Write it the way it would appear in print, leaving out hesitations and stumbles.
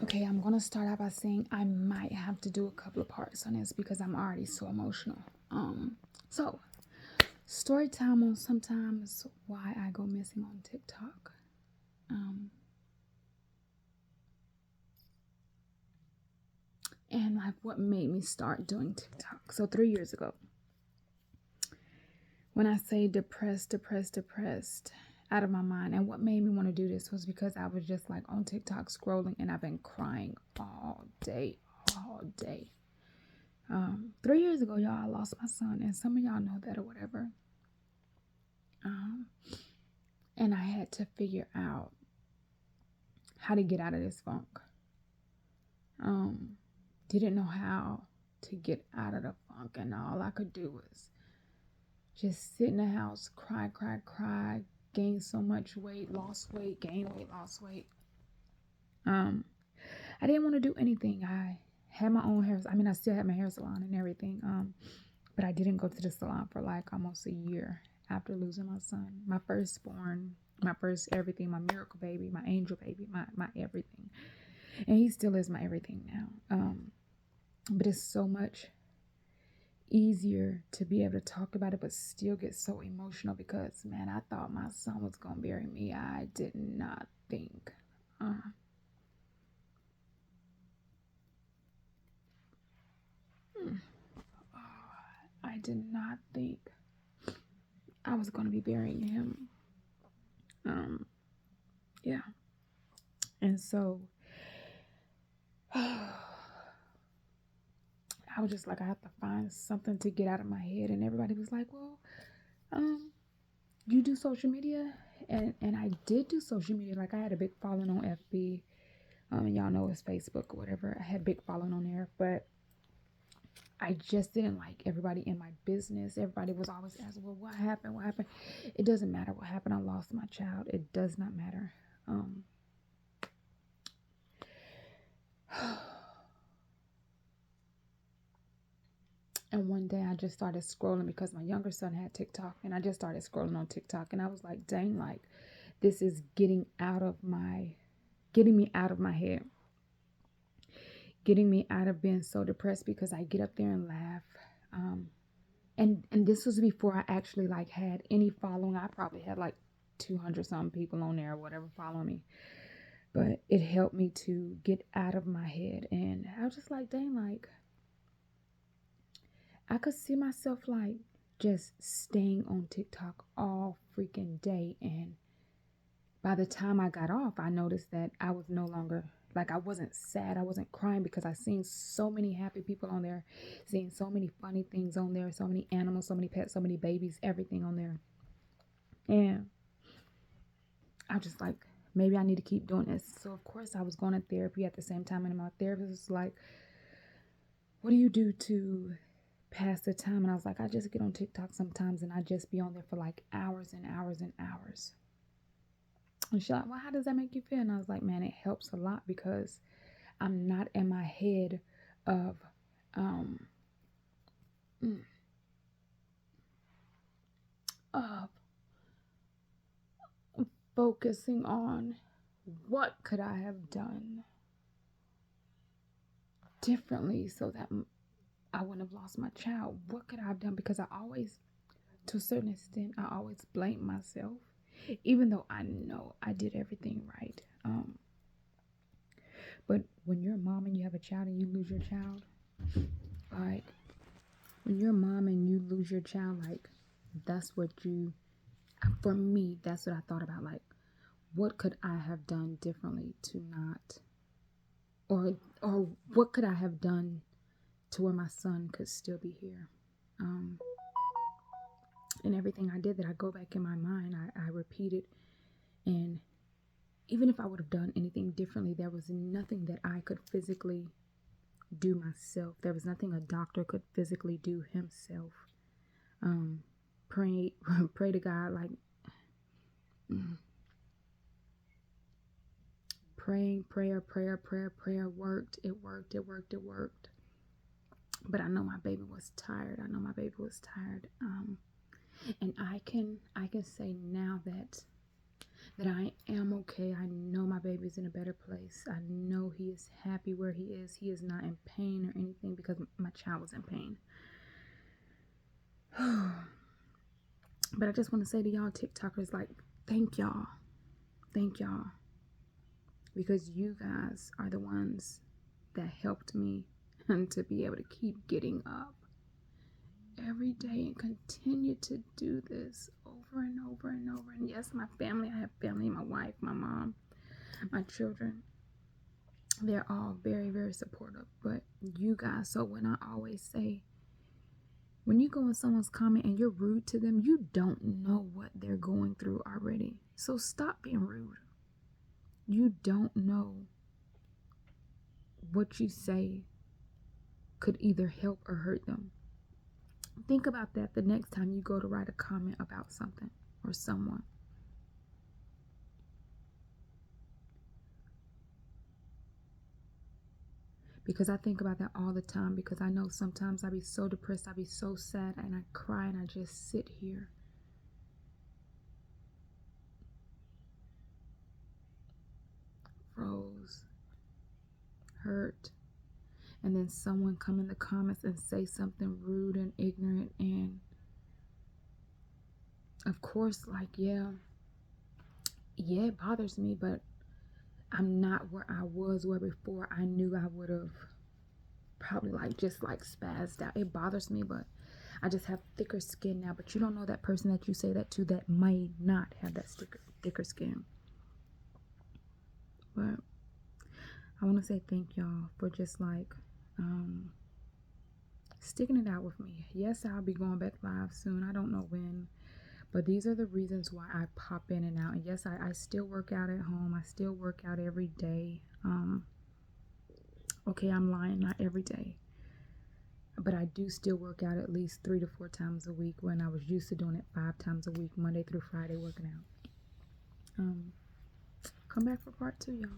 Okay, I'm gonna start out by saying I might have to do a couple of parts on this because I'm already so emotional. So story time on sometimes why I go missing on TikTok. Um, and like what made me start doing TikTok. So 3 years ago, when I say depressed, out of my mind, and what made me want to do this was because I was just like on TikTok scrolling, and I've been crying all day. 3 years ago, y'all, I lost my son, and some of y'all know that or whatever. Um, and I had to figure out how to get out of this funk. Um, didn't know how to get out of the funk, and all I could do was just sit in the house, cry, gain so much weight, lost weight, gain weight, lost weight. Um, I didn't want to do anything. I had my own hair. I mean, I still had my hair salon and everything. But I didn't go to the salon for like almost a year after losing my son, my firstborn, my first everything, my miracle baby, my angel baby, my everything. And he still is my everything now. But it's so much easier to be able to talk about it, but still get so emotional because, man, I thought my son was going to bury me. I did not think. Uh, I did not think I was going to be burying him. Um, yeah. And so I was just like, I have to find something to get out of my head. And everybody was like, well, um, you do social media? And I did do social media. Like I had a big following on FB. And y'all know it's Facebook or whatever. I had a big following on there, but I just didn't like everybody in my business. Everybody was always asking, well, what happened? What happened? It doesn't matter what happened. I lost my child. It does not matter. Um, and one day I just started scrolling because my younger son had TikTok, and I just started scrolling on TikTok, and I was like, dang, like this is getting me out of my head, getting me out of being so depressed because I get up there and laugh. Um, and this was before I actually like had any following. I probably had like 200 some people on there or whatever following me, but it helped me to get out of my head. And I was just like, dang, like I could see myself like just staying on TikTok all freaking day. And by the time I got off, I noticed that I was no longer like I wasn't sad. I wasn't crying because I seen so many happy people on there, seeing so many funny things on there, so many animals, so many pets, so many babies, everything on there. And I was just like, maybe I need to keep doing this. So of course I was going to therapy at the same time, and my therapist was like, what do you do to pass the time? And I was like, I just get on TikTok sometimes and I just be on there for like hours and hours and hours. And she's like, well, how does that make you feel? And I was like, man, it helps a lot because I'm not in my head of um mm, of focusing on what could I have done differently so that I wouldn't have lost my child. What could I have done? Because I always, to a certain extent, I always blame myself, even though I know I did everything right. But when you're a mom and you have a child and you lose your child, like when you're a mom and you lose your child, like that's what you, for me, that's what I thought about. Like, what could I have done differently to not, or what could I have done to where my son could still be here? Um, and everything I did that I go back in my mind, I repeat it. And even if I would have done anything differently, there was nothing that I could physically do myself. There was nothing a doctor could physically do himself. Um, pray, pray to God, like praying, prayer worked. It worked. But I know my baby was tired. I know my baby was tired. And I can say now that that I am okay. I know my baby's in a better place. I know he is happy where he is. He is not in pain or anything because my child was in pain. But I just want to say to y'all TikTokers, like, thank y'all. Thank y'all. Because you guys are the ones that helped me and to be able to keep getting up every day and continue to do this over and over and over. And yes, my family, I have family, my wife, my mom, my children, they're all very, very supportive. But you guys, so when I always say, when you go in someone's comment and you're rude to them, you don't know what they're going through already. So stop being rude. You don't know what you say could either help or hurt them. Think about that the next time you go to write a comment about something or someone. Because I think about that all the time, because I know sometimes I be so depressed, I be so sad, and I cry and I just sit here. Froze, hurt, and then someone come in the comments and say something rude and ignorant, and of course, like, yeah, it bothers me, but I'm not where I was where before. I knew I would have probably just spazzed out. It bothers me, but I just have thicker skin now. But you don't know that person that you say that to that may not have that thicker skin. But I want to say thank y'all for just sticking it out with me. Yes, I'll be going back live soon. I don't know when, but these are the reasons why I pop in and out. And yes, I still work out at home. I still work out every day. Okay, I'm lying, not every day, but I do still work out at least 3 to 4 times a week, when I was used to doing it 5 times a week, Monday through Friday, working out. Come back for part 2, y'all.